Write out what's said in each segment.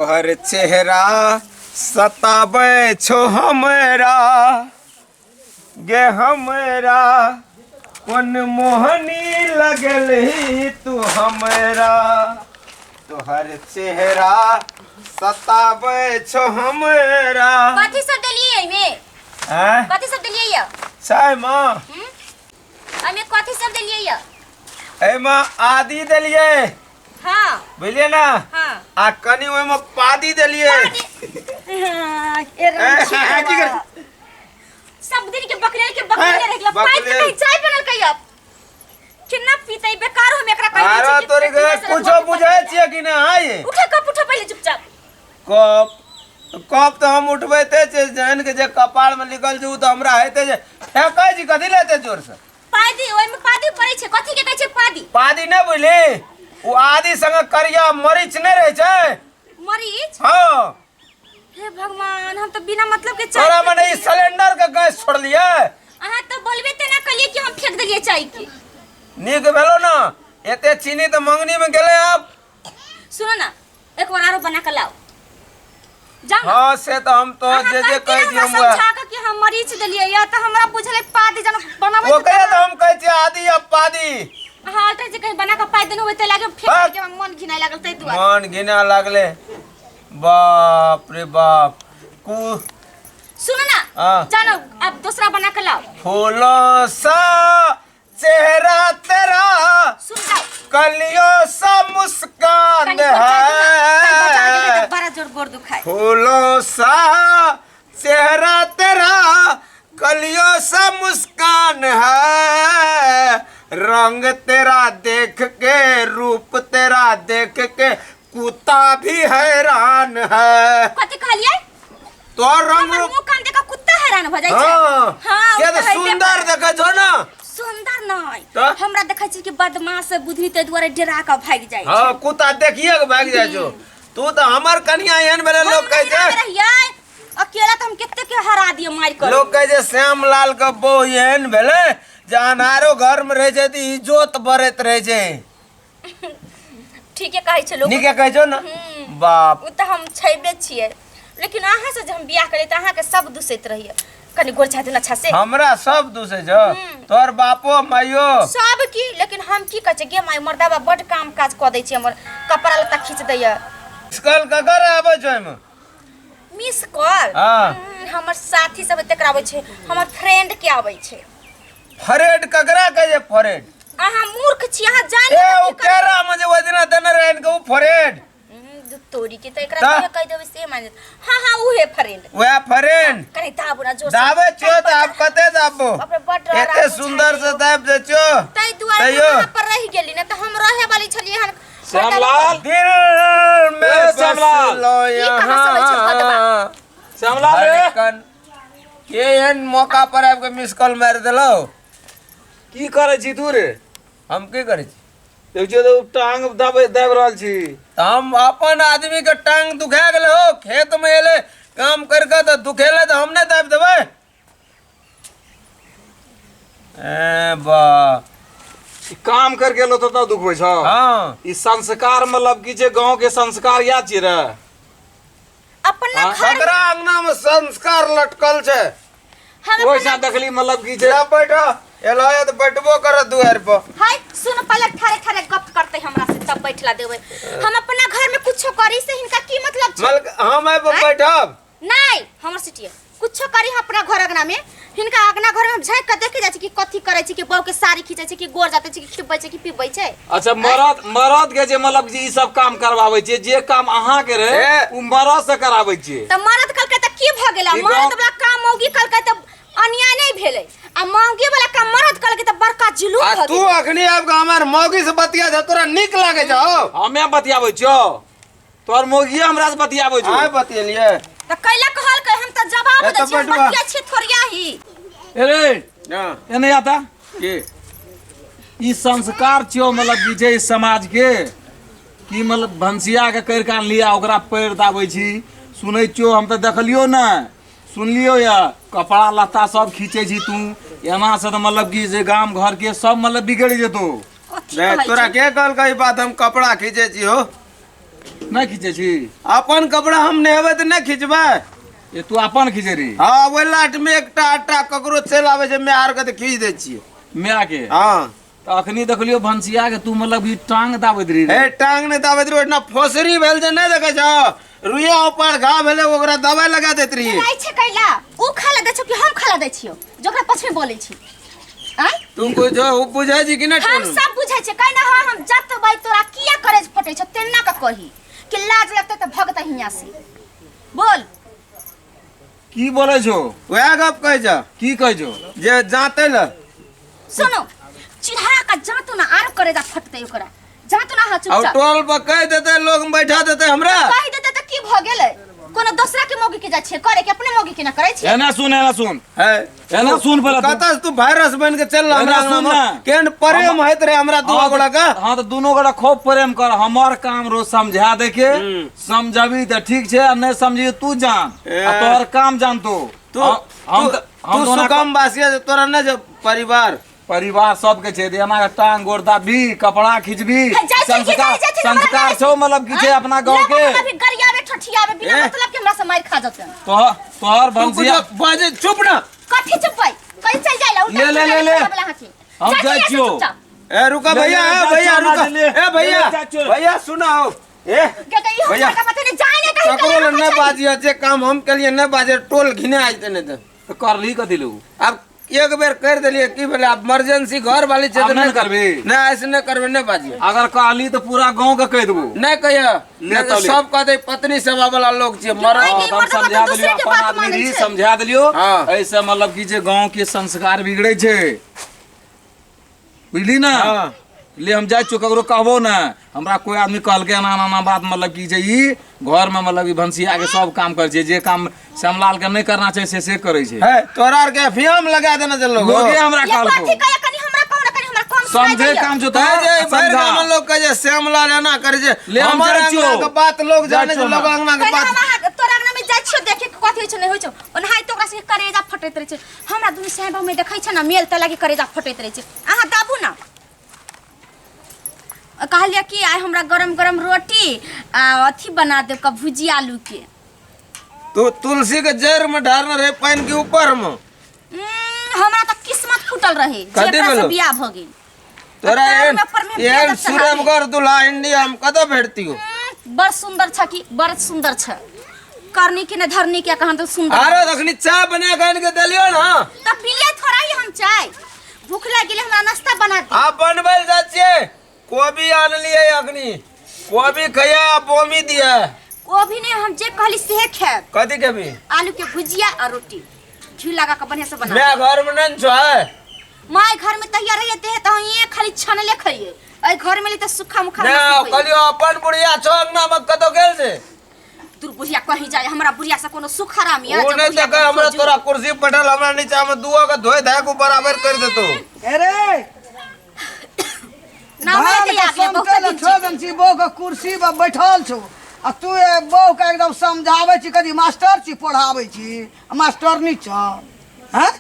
तोहर चेहरा सताबे छो हमरा गे हमरा कौन मोहनी लगल ही तू हमरा तोहर चेहरा सताबे छो हमरा कथी सब डलिए एमे हैं कथी सब डलिए या चाय मां एमे कथी सब डलिए या ए मां आदि दलिए हां बुझलिए ना हां आ कनी ओय में पादी दलिए सब दिन के बकरे रखला पाई के कहीं चाय बनल कई अब कितना पीतई बेकार हो एकरा कहीं अरे तोरे के कुछो बुझाय छिए कि ना आए उठे कप उठे पहले चुपचाप कप तो हम उठबे ते जान के जे कपाड़ में निकल जू तो हमरा हेते जे फेंकै जी कथि लेते जोर से पादी ओय में पादी पड़ै छै कथि के कहै छै पादी पादी न बुझली वो आदि संग करिया मरीच न रहे छै मरीच हां हे भगवान हम तो बिना मतलब के तोरा चाय मने ई सिलेंडर के गैस छोड़ लिए अहां तो बोलबे ते ना कलिए कि हम फेंक देलिए चाय के नीक भेलो ना एते चीनी तो मंगनी में गेले अब सुनो ना एक बार आरो बना के लाओ जाओ हां से तो हम तो जे कह दी हम समझा के कि हम मरीच देलिए या तो हमरा बुझले पादी जन बनावे वो कहे तो हम कहै छी आदि अब पादी हां अलटर जे कहीं बना के पाई देनो होते लागे फेंक के मन घिनाय लागल तै दुआ मन घिना लागले बाप रे बाप कु सुनो ना जानो अब दूसरा बना के लाओ फूलों सा चेहरा तेरा सुन जाओ कलियों सा मुस्कान है बड़ा जोर गोर दुखाए फूलों सा चेहरा तेरा कलियों सा मुस्कान है रंग तेरा देख के रूप तेरा देख के कुत्ता भी हैरान है कथि कहलिए तो रंग हमर मुंह कान देखा कुत्ता हैरान भ जाय छै हां के तो सुंदर देखे छो ना सुंदर नहीं तो हमरा देखै छी कि बदमाश बुद्धि ते दुआरे डरा के भाग जाय छै हां कुत्ता देखिए के भाग जाय छो तू तो हमर कन्या एहन भेले लोग कह छै अकेला तो हम केते के हरा दिए मार कर लोग कह छै श्यामलाल के बहू एहन भेले जे अनारो घर में रह छै त इज्जत बरत रह छै ठीके कहै छै लोग नीके कहै छो ना बाप उ त हम छैबे छियै लेकिन अहाँ से जब हम बियाह करे त अहाँ के सब दुसैत रहिए कनी गोर छाती अच्छा से हमरा सब दूसरे जो तोर बापो माइयो सब की लेकिन हम की कहै छै गे माई मर्दाबा बड काम काज क दै छै हमर कपड़ा लत्ता खींच दैया स्कल ककर आबै छै में मिस कॉल हां हमर साथी सब एते कराबै छै हमर फ्रेंड के आबै छै फरेड ककरा कहे फरेड अहाँ मूर्ख छी अहाँ जान ए ओ केरा में जे वदिना देने रहन के उ फरेड तोरी के त एकरा के कह देबै से मान हां हां उहे फ्रेंड ओए फ्रेंड कने दाबू ना जोर दाबे छो त आप कते दाबो एते सुंदर से दाब दे छो तै दुआरे यहाँ पर रह गेली ना त हम रहे वाली छलिए हन श्यामलाल दिल में श्यामलाल यहाँ श्यामलाल रे कन के एन मौका पर आब के मिस कॉल मार देलो की करे छी तू रे हम की करे छी देखियो तो टांग दाब रहल छी हम अपन आदमी के टांग दुखा गेले हो खेत में एले काम करके तो दुखेले तो हमने दाब देबे ए बा काम कर गेलो तो दुखबै छ हां ई संस्कार मतलब की जे गांव के संस्कार या छी रे अपना घर सकरा अंगना में संस्कार लटकल छे हम ओइसा देखली मतलब की जे जा बैठो एलाय तो बैठबो कर दुआर पर हाय सुन पहले ठारे ठारे गप करते हमरा से तब बैठला देबै हम अपना घर में कुछो करी से हिनका की मतलब छै हम आइ बैठब नहीं हमर सिटिए कुछो करी अपना घर अगना में हिनका अगना घर में झाँक के देखे जाय छै कि कथि करे छै कि बहू के साड़ी खींचे छै कि गोर जाते छै कि खिबै छै कि पिबै छै अच्छा मरद के जे मतलब जी ई सब काम करवावे छै जे काम अहाँ के रहे उ मरद से कराबै छै त मरद कल के त की भ गेला मरद वाला काम मौगी कल के त अन्याय नहीं भेले आ मौगी वाला काम मरद कल के त बड़का जुलूम भ गेल तू अखनी आब हमर मौगी से बतिया जा तोरा निक लागे जाओ हमें बतियाबै छो तोर मौगी हमरा से बतियाबै छो आइ बतियलिए त कैला कहल के हम त जवाब दे छी बतिया छी थोड़िया ही अरे हां एने आता के ई संस्कार छियो मतलब की छै समाज के की मतलब भंसिया के कर कान लिया ओकरा पैर दाबै छी सुनै छियो हम त देखलियो ना सुनलियो या कपड़ा लत्ता सब खींचे छी तू एना से तो मतलब की जे गांव घर के सब मतलब बिगड़ जेतो तोरा के कहल बात हम कपड़ा खींचे छी हो नहीं खींचे छी अपन कपड़ा हम नेहबे तो नहीं खींचबे। ये तू अपन खींचे रही हाँ वो लाट में एकटा आटा ककरो चल आवे छै, मैं आर के तो खींच दे छियै। मैं आके हाँ तो अखनी देखलियो भंसिया के तू मतलब ई टांग दाबैत रही हे टांग ने दाबैत रही, ओतना फोसरी भेल जे नहीं देखे छो, रुइया ऊपर घा भेले ओकरा दवाई लगा देत रही। नहीं छै कैला ऊ खाला दै छौ कि हम खाला दै छियो जोकरा पछमे बोलै छी। आय तुम बुझो उ बुझै छी कि नहीं? हम सब बुझै छै कहना हां हम जत बाई तोरा किया करे पटै छ तेना का कही कि लाज लगते त भगत हिया से बोल। की बोले छो? वह गप कह जा की कह जो जे जाते ल सुनो चिढ़ा का जातु ना आर करे जा फटते ओकरा जातु ना हा और चुपचाप टोल पर कह देते लोग बैठा देते हमरा। कह देते त की भ गेलै कोनो दूसरा के मोगी के जा छै करे के अपने मोगी के ना करे छै। एना सुन है एना सुन पहले तू। कतस तू वायरस बन के चल रहा एना सुन ना। केन प्रेम होइत रे हमरा दू गोड़ा का। हाँ तो दोनों गोड़ा खूब प्रेम कर, हमार काम रोज समझा दे के समझबी तो ठीक छे, नहीं समझी तू जान तोहर काम जान तो तू हम तू सुकम बासिया तोरा न जो परिवार सबके छे देना के टांग गोड़ दाबी कपड़ा खींचबी संस्कार छो मतलब की छे अपना गांव के अभी गरियावे ठठियावे बिना मतलब के हमरा से मार खा जते तोहर भंसिया बाजे चुप ना कथि चुप भाई कहीं चल जाइला ले हम जाय छियो। ए रुका भैया, भैया रुका, ए भैया सुनाओ ए भैया ककरो न बाजिया जे काम हम के लिए न बाजे टोल घिने आज तने तो कर ली कथि लो अब एक बेर कर देलिए की भेले अब इमरजेंसी घर वाली क्षेत्र नहीं करबे नहीं ऐसे नहीं करबे नहीं बाजिए। अगर कहली तो पूरा गांव के कह देबो नहीं कहिया सब कहते पत्नी सेवा वाला लोग छे मरद हम समझा देलियो अपन आदमी री समझा देलियो ऐसे मतलब की जे गांव के संस्कार बिगड़े छे बुझली ना। ले हम जाय छो ककरो कहबो ना हमरा कोई आदमी कहल के ना बात मतलब की जे ई घर में मतलब ई भंसिया के सब काम करे छे, जे काम श्यामलाल के नहीं करना चाहिए से करे छे। है तोरा आर के फिल्म लगा देना चलो लोगे हमरा कहल को समझे काम जो तो भर गांव लोग कहे श्यामलाल एना करे छे, ले हम हमारे जाय छो अंगना के बात लोग जाने छे, लोग अंगना के बात तोरा अंगना में जाय छियो देखे कथि होय छै नहीं होय छै ओनाहि तो ओकरा से करेजा फटैत रहे छै हमरा दुनु साहब में देखै छै ना मेल त लागे करेजा फटैत रहे छै। अहाँ दाबू ना कहलिया कि आइ हमरा गरम गरम रोटी आ अथी बना देब का भुजिया आलू के। तो तुलसी के जड़ में ढारना रहे पानी के ऊपर में हमरा त किस्मत फूटल रहे जेकरा से बियाह भ गेल। तोरा एहन सुरमगर दुल्हा इंडिया हम कदा भेटती हो। बड़ सुंदर छ कि बड़ सुंदर छ करनी के न धरनी के कहन तो सुंदर। अरे रखनी चाय बना के के देलियो ना त पिले थोड़ा ही हम चाय भूख लाग गेले हमरा नाश्ता बना दे। आप बनबल जा छिए कोबी आन लिए अखनी कोबी खया बोमी दिया कोबी ने हम जे कहली से खाए कथि केबी आलू के भुजिया और रोटी घी लगा के बढ़िया से बना। मैं घर में नहीं छो है माय घर में तैयार रहते है त ये खाली छनले खइए ए घर में ले त सुखा मुखा ना कलियो अपन बुढ़िया छो अंगना में कतो गेल से तू बुढ़िया कहीं जाए हमरा बुढ़िया से कोनो सुख हराम या वो नहीं देख हमरा तोरा कुर्सी पटल हमरा नीचा में दुओ के धोए धाय को बराबर कर देतो। अरे ना मैं ते आगे बहुत दिन छोगन छी बो के कुर्सी पर बैठल छो आ तू बो के एकदम समझावे छी कदी मास्टर छी पढ़ावे छी मास्टर नी छ हैं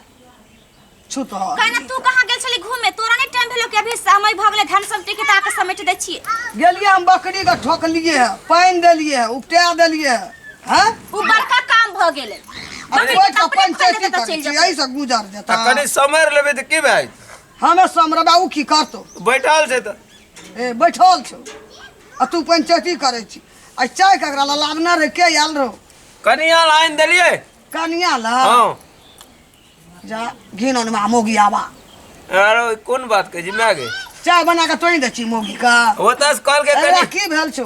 छु तो कहना तू कहां गेल छली घूमे तोरा नहीं टाइम भेलो कि अभी समय भ गेले धान सब टिके ताके समेट दै छी गेलिए हम बकरी के ठोकलिए पानी देलिए उपटा देलिए हैं उ बड़का काम भ गेले कोई का पंचायती कर छी ऐ से गुजर जाता कनी समय लेबे त की भाई हमें समरबा उ की करतो बैठल से त ए बैठल छो आ तू पंचायती करे छी आ चाय ककरा ला लावना रे के आल रो कनिया लाइन देलिए कनिया ला हां जा घिनन में मोगी आवा अरे कौन बात कह जी मैं आगे चाय बना के तोई दे छी मोगी का होतस कॉल के अरे कनी की भेल छो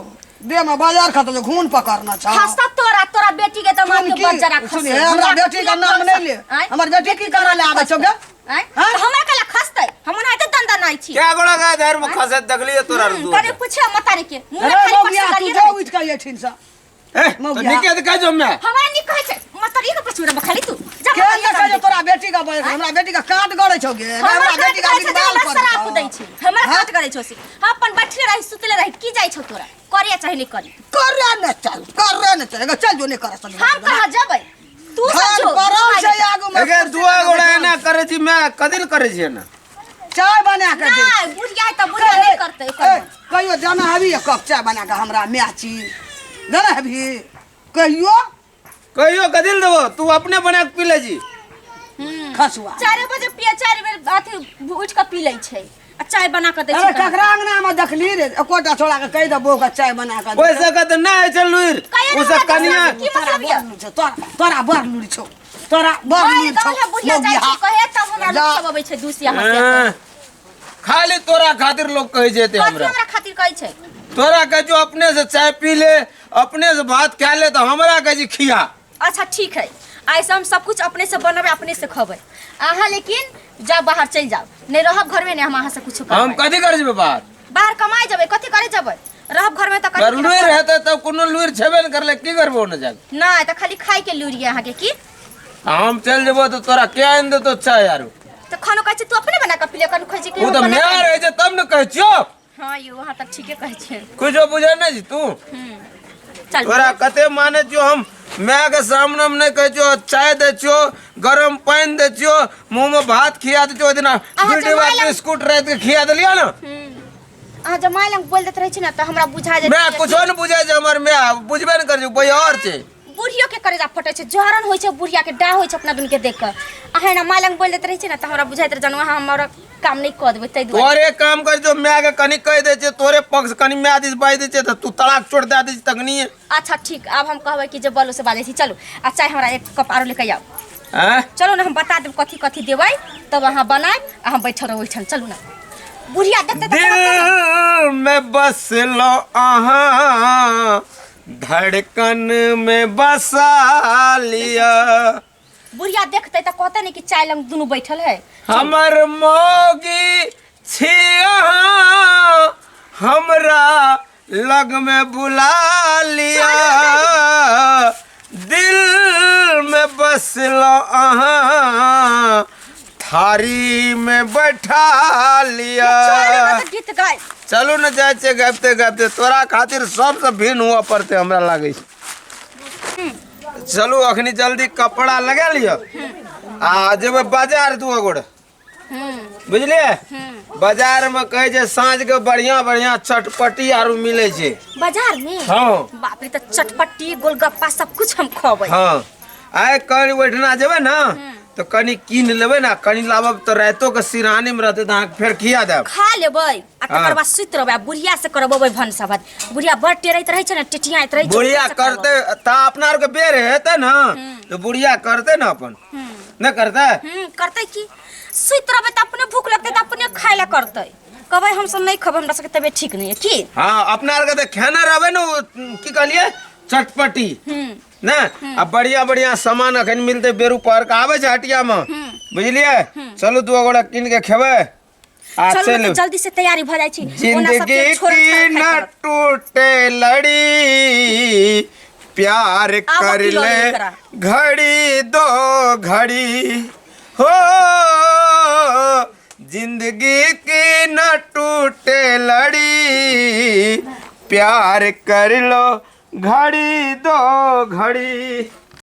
दे में बाजार खा तो घून पकड़ना छ खस्ता तोरा तोरा बेटी के त मां के बजरा खस सुनी हमरा बेटी का नाम नहीं ले हमर बेटी की करा ले आवे छो गे हमरा कला खसतै हम ना त दंदा नहीं छी क्या गोड़ा का धर्म खसत देखलिए तोरा दू करे पूछे मतारी के मुंह में अरे खाली मोगिया पछुआ तू लिए जो उठ के ये ठीन सा तो निके कह जो मैं हमरा नहीं कहे छै मतारी के पछुआ बखाली तू जा के न कहे तोरा बेटी का हमरा बेटी का काट गड़े छो गे हमरा बेटी का बिगाड़ कर सराप दै छी हमरा काट करे छो से अपन बैठले रही सुतले रही की जाय छो तोरा करिया चाहली करी करे न चल चल जो नहीं कर सकल हम कहां जबै तू खान सचो परम से आगु में अगर दुआ गोड़ा ना करे छी मैं कदिल करे छी ना चाय बना के दे नहीं बुढ़िया है तो बुढ़िया नहीं करते कहियो जाना हवी एक कप चाय बना के हमरा मैची जाना है भी कहियो कहियो कदिल देबो तू अपने बना के पी ले जी खसुआ 4 बजे पिया 4 बेर अथी उठ के पी लै छै आ चाय बना के दै अरे छै ककरा अंगना में देखली रे एकोटा छोड़ा के कह दे बो का चाय बना के ओइ से कत ना है चल लुइर कहियो उ सब ना कनिया की मतलब ये तोरा बर लुरी छौ तोरा बर भाई लुरी छौ गाँव में बुढ़िया जाइ छै कहे तब हमरा जा। लोग सब अबै छै दूसिया हंसे हाँ, खाली तोरा खातिर लोग कहे जेते कथी हमरा हमरा खातिर कहै छै तोरा कह जो अपने से चाय पी ले अपने से भात खा ले तो हमरा कह जी खिया अच्छा ठीक है ऐसे हम सब कुछ अपने से बनबे अपने से खबै अहाँ लेकिन जा बाहर चल जाओ नहीं रहब घर में नहीं हम अहाँ से कुछ हम कथी कर जेबे बात बाहर कमाए जबै कथी करे जबै रहब घर में त कर लुइर रहते तब कोनो लुइर छेबे न करले की करबो न जाके नहीं त खाली खाई के लूरिए अहाँ के की हम चल जेबो तो तोरा क्या आइन दे तो चाय यारो तो खानो कहै छै तू अपने बना के पी ले कनु कहै छै कि उ हम तो बना म्यार के- है जे तब न कह छियो हाँ यो वहाँ तक ठीके कहै छै कुछो बुझे नहीं जी तू चल तोरा कते माने जो हम मैं के सामने में नहीं कह जो चाय दे छियो गरम पानी दे छियो मुंह में भात खिया दे छियो दिना वीडियो जमाई लग- बिस्कुट रात के खिया देलिया ना अहाँ जमाई लंग बोल देत रहै छै ना त हमरा बुझा जाइ मैं कुछो न बुझे जे हमर मैं बुझबे न कर जो कोई और छे बुढ़ियो के करेजा फटे छै जहरन होइ छै बुढ़िया के डा होइ छै अपना दुन के देख के अहाँ ना माई लंग बोल देत रहै छै ना त हमरा बुझाइत रह जनवा हमरा काम नहीं क देबै तै दुआरे तोरे काम कर जो मैं के कनी कह दे छे तोरे पक्ष कनी मैं आदिस बाई दे छे तो तू तलाक छोड़ दे आदिस तकनी है अच्छा ठीक अब हम कहबै कि जे बलो से बाजै छी चलू आ चाय हमरा एक कप आरो लेके आओ हैं चलो ना हम बता देब कथी कथी देबै तब अहाँ बनाएब अहाँ बैठल रहू ओइठन चलू ना बुढ़िया देखते त दिल में बस लो आहा धड़कन में बसा लिया बुढ़िया देखते त कहते नहीं कि चाय लंग दुनू बैठल है हमर मोगी छिया हमरा लग में बुला लिया दिल में बस लो आहा थारी में बैठा लिया चलो ना त गीत गाय चलू न जाए छे गाबते गाबते तोरा खातिर सबसे भिन्न हुआ पड़ते हमरा लागे छै चलू अखनी जल्दी कपड़ा लगा लियो आ जेबे बाजार दू गोड़ बुझलिए बाजार में कहे जे साँझ के बढ़िया बढ़िया चटपटी आरू मिले छै बाजार में हाँ बाप रे त चटपटी गोलगप्पा सब कुछ हम खबै हाँ आए कहीं बैठना जेबे ना तो कनी कीन लेबे ना कनी लाबब तो रातो के सिरहानी में रहते तो अहाँ फिर खिया देब खा लेबै आ तकर बाद सुति रहबै आ बुढ़िया से करबै भनसा भात बुढ़िया बड़ टेरैत रहै छै ना टिटियाइत रहै छै बुढ़िया ओकरे से करते ता अपना आर के बेर हेते ना तो बुढ़िया करते ना अपन न करते करतै की सुति रहबै त अपने भूख लगतै त अपने खाय ला करतै कहबै हम सब नहीं खबै हमरा सबके तबियत ठीक नहीं है की हाँ अपना आर के तो खाना रहबे ना की कहलिए चटपटी ना अब बढ़िया बढ़िया सामान अखन मिलते बेरू पर का आवे छै हटिया में बुझलिए चलू दू गोड़ा किन के खेबे आ चलो चलू ना जल्दी से तैयारी भ जाइ छी जिंदगी की न टूटे लड़ी प्यार आवा कर किलो ले लेकरा। घड़ी दो घड़ी हो जिंदगी की न टूटे लड़ी प्यार कर लो घड़ी दो घड़ी